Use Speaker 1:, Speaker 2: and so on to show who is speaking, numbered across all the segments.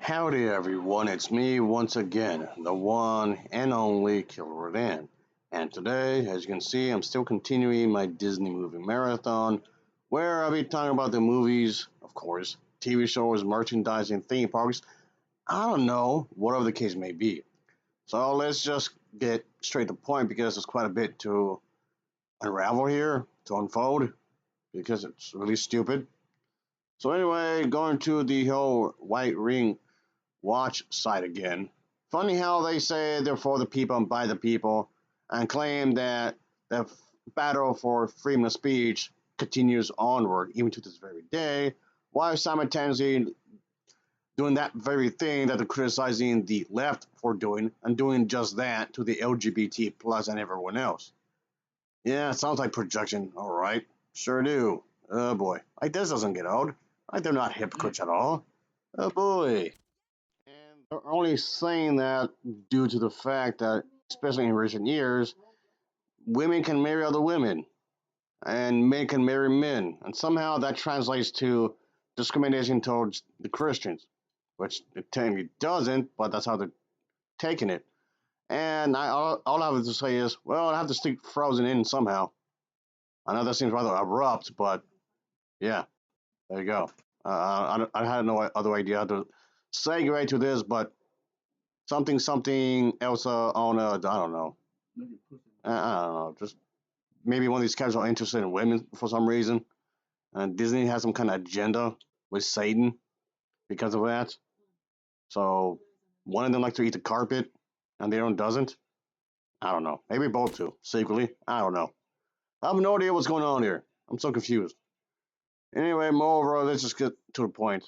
Speaker 1: Howdy everyone, it's me once again, the one and only Killer Dan. And today, as you can see, I'm still continuing my Disney movie marathon, where I'll be talking about the movies, of course, TV shows, merchandising, theme parks, I don't know, whatever the case may be. So let's just get straight to the point because there's quite a bit to unravel here, to unfold, because it's really stupid. So anyway, going to the whole White Ring watch site again. Funny how they say they're for the people and by the people, and claim that the battle for freedom of speech continues onward even to this very day, while simultaneously doing that very thing that they're criticizing the left for doing, and doing just that to the LGBT plus and everyone else. Yeah, sounds like projection. All right, sure do. Oh boy, like this doesn't get old. Like they're not hypocrites at all. Oh boy. And they're only saying that due to the fact that, especially in recent years, women can marry other women and men can marry men. And somehow that translates to discrimination towards the Christians, which it technically doesn't, but that's how they're taking it. And all I have to say is, well, I have to stick Frozen in somehow. I know that seems rather abrupt, but yeah, there you go. I had no other idea how to segue to this, but something else on I don't know. I don't know. Just maybe one of these characters are interested in women for some reason, and Disney has some kind of agenda with Satan because of that. So one of them likes to eat the carpet, and the other one doesn't. I don't know. Maybe both do secretly. I don't know. I have no idea what's going on here. I'm so confused. Anyway, moreover, let's just get to the point.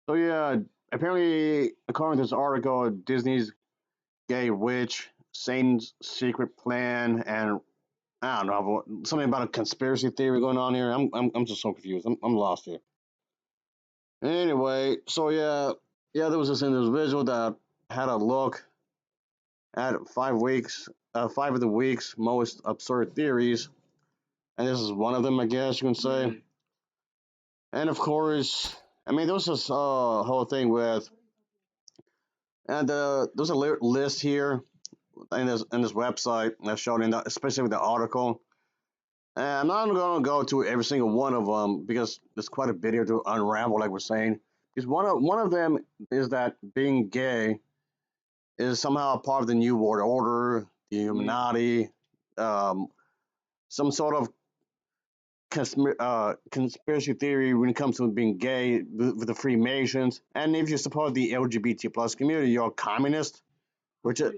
Speaker 1: So yeah, apparently, according to this article, Disney's gay witch, Satan's secret plan, and I don't know, something about a conspiracy theory going on here. I'm just so confused. I'm lost here. Anyway, so yeah, there was this individual that had a look at 5 weeks, 5 of the week's most absurd theories, and this is one of them, I guess you can say. And of course, I mean, there was this whole thing with, and there's a list here in this website that showed in the, especially with the article. And I'm not going to go to every single one of them because there's quite a bit here to unravel, like we're saying. Because one of them is that being gay is somehow a part of the New World Order, the Illuminati, um, some sort of conspiracy theory when it comes to being gay with the Freemasons. And if you support the LGBT plus community, you're a communist, which is,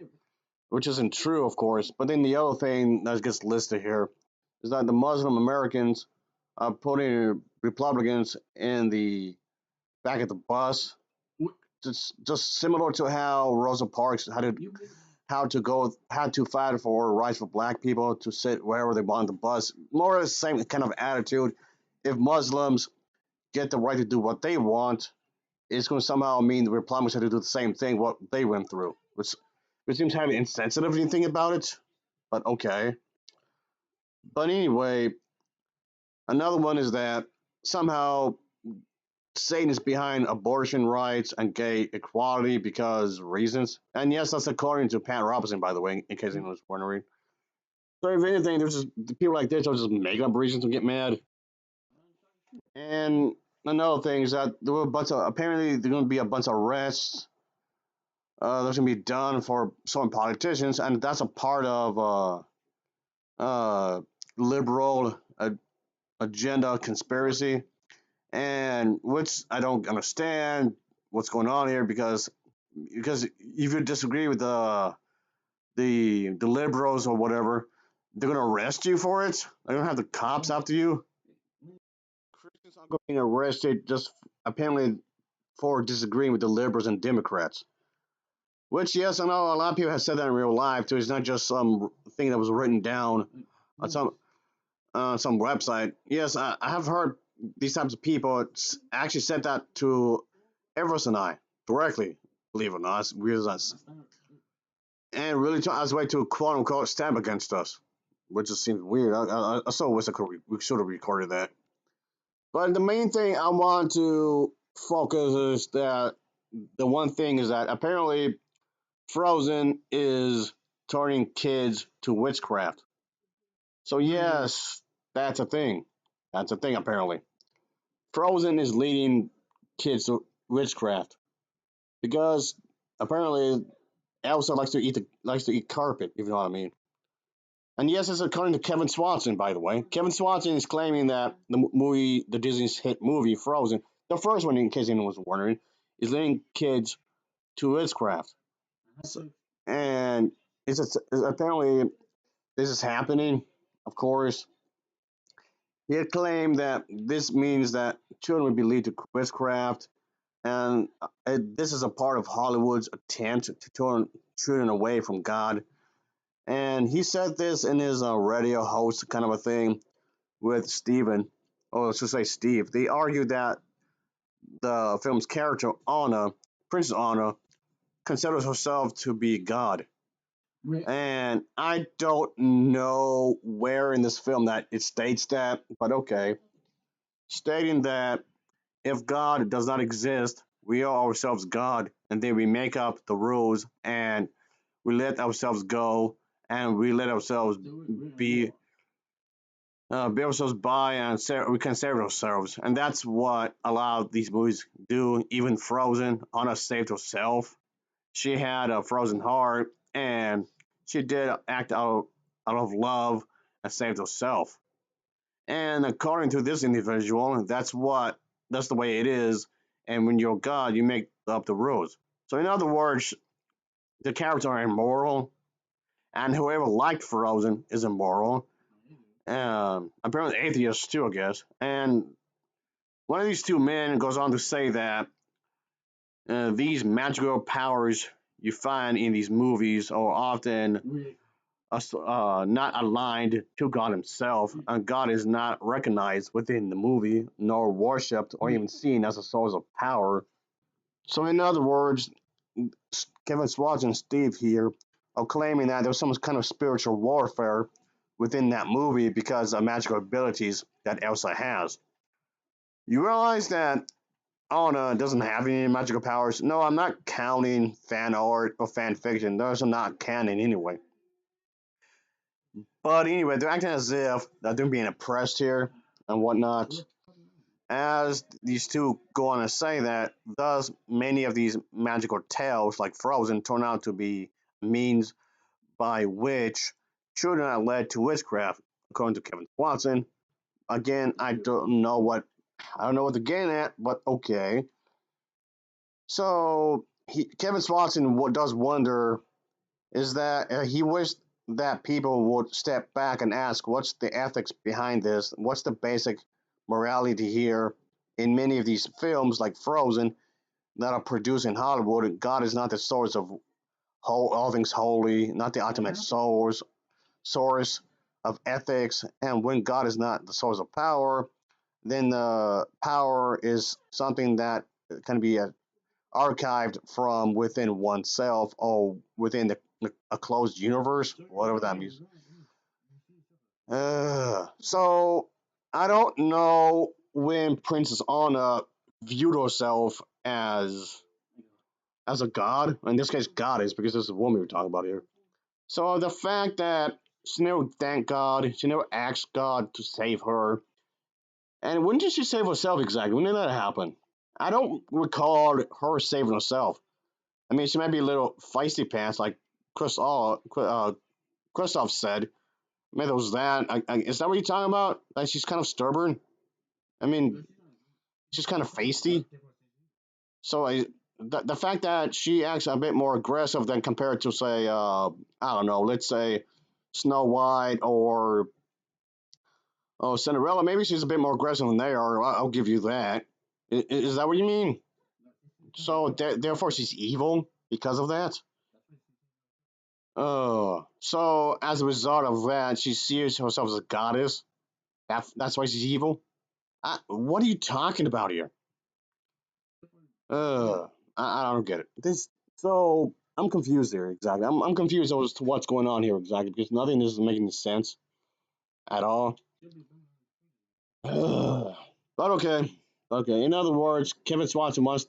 Speaker 1: which isn't true, of course. But then the other thing that gets listed here is that the Muslim Americans are putting Republicans in the back of the bus, just similar to how Rosa Parks had to fight for rights for black people to sit wherever they want on the bus. More or less the same kind of attitude. If Muslims get the right to do what they want, it's going to somehow mean the Republicans have to do the same thing what they went through, which seems kind of insensitive if you think about it. But okay. But anyway, another one is that somehow Satan is behind abortion rights and gay equality because reasons. And yes, that's according to Pat Robertson, by the way, in case anyone was wondering. So if anything, there's just people like this are just making up reasons to get mad. And another thing is that there were a bunch of apparently there's going to be a bunch of arrests. There's going to be done for some politicians, and that's a part of liberal agenda conspiracy, and which I don't understand what's going on here because if you disagree with the liberals or whatever, they're gonna arrest you for it. They're gonna have the cops after you. Christians aren't being arrested just apparently for disagreeing with the liberals and Democrats. Which yes, I know a lot of people have said that in real life too. It's not just some thing that was written down on some website. Yes, I have heard these types of people actually said that to Everest and I directly, believe it or not, as weird as us, and really try as a way to quote unquote stab against us, which just seems weird. I so wish we should have recorded that. But the main thing I want to focus is that the one thing is that apparently Frozen is turning kids to witchcraft. So yes, that's a thing. That's a thing apparently. Frozen is leading kids to witchcraft because apparently Elsa likes to eat carpet, if you know what I mean. And yes, it's according to Kevin Swanson, by the way. Kevin Swanson is claiming that the Disney's hit movie Frozen, the first one, in case anyone was wondering, is leading kids to witchcraft. So, and apparently this is happening. Of course, he had claimed that this means that children would be led to witchcraft, and this is a part of Hollywood's attempt to turn children away from God. And he said this in his radio host kind of a thing with Steven, or I should say Steve. They argued that the film's character, Anna, Princess Anna, considers herself to be God. And I don't know where in this film that it states that, but okay. Stating that if God does not exist, we are ourselves God, and then we make up the rules and we let ourselves go and we let ourselves be be ourselves by and we can save ourselves, and that's what a lot of these movies do. Even Frozen, Anna saved herself. She had a frozen heart, and she did act out of love and saved herself. And according to this individual, that's the way it is. And when you're God, you make up the rules. So in other words, the characters are immoral, and whoever liked Frozen is immoral. Apparently atheists too, I guess. And one of these two men goes on to say that these magical powers you find in these movies are often not aligned to God Himself, and God is not recognized within the movie, nor worshipped or even seen as a source of power. So, in other words, Kevin Swatch and Steve here are claiming that there's some kind of spiritual warfare within that movie because of magical abilities that Elsa has. You realize that Anna doesn't have any magical powers? No, I'm not counting fan art or fan fiction. Those are not canon anyway. But anyway, they're acting as if that they're being oppressed here and whatnot. As these two go on to say that, thus many of these magical tales, like Frozen, turn out to be means by which children are led to witchcraft, according to Kevin Swanson. Again, I don't know what they're getting at, but okay. So Kevin Swanson does wonder is that he wished that people would step back and ask what's the ethics behind this? What's the basic morality here? In many of these films, like Frozen, that are produced in Hollywood, God is not the source of all things holy, not the ultimate source of ethics. And when God is not the source of power, then the power is something that can be archived from within oneself or within a closed universe, whatever that means. So I don't know when Princess Anna viewed herself as a god. In this case, goddess, because this is a woman we're talking about here. So the fact that she never thanked God, she never asked God to save her, and when did she save herself exactly? When did that happen? I don't recall her saving herself. I mean, she might be a little feisty pants, like Christoph said. Maybe it was that. Is that what you're talking about? Like she's kind of stubborn. I mean, she's kind of feisty. So the fact that she acts a bit more aggressive than compared to say, I don't know, let's say Snow White or Cinderella, maybe she's a bit more aggressive than they are. I'll give you that. Is that what you mean? So therefore she's evil because of that. So as a result of that, she sees herself as a goddess. That's why she's evil. What are you talking about here? I don't get it. So I'm confused here exactly. I'm confused as to what's going on here exactly because nothing is making sense at all. But okay. In other words, Kevin Swanson wants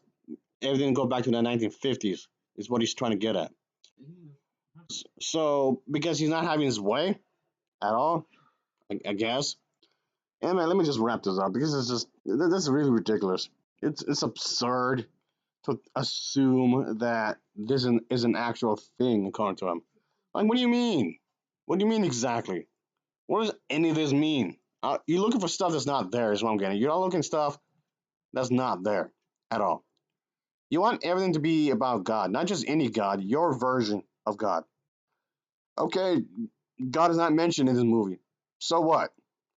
Speaker 1: everything go back to the 1950s is what he's trying to get at. So because he's not having his way at all, I guess. And man, let me just wrap this up because it's just this is really ridiculous. It's absurd to assume that is an actual thing according to him. Like, what do you mean? What do you mean exactly? What does any of this mean? You're looking for stuff that's not there. Is what I'm getting. You're not looking stuff that's not there at all. You want everything to be about God, not just any God, your version of God. Okay, God is not mentioned in this movie. So what?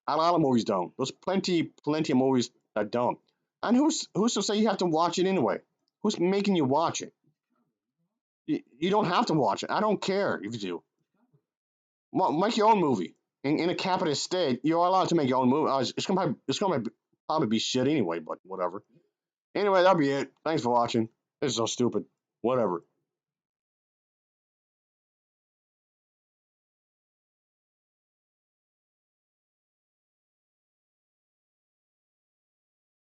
Speaker 1: A lot of movies don't. There's plenty of movies that don't. And who's to say you have to watch it anyway? Who's making you watch it? You don't have to watch it. I don't care if you do. Make your own movie. In a capitalist state, you're allowed to make your own movie. It's gonna probably be shit anyway, but whatever. Anyway, that'll be it. Thanks for watching. This is so stupid. Whatever.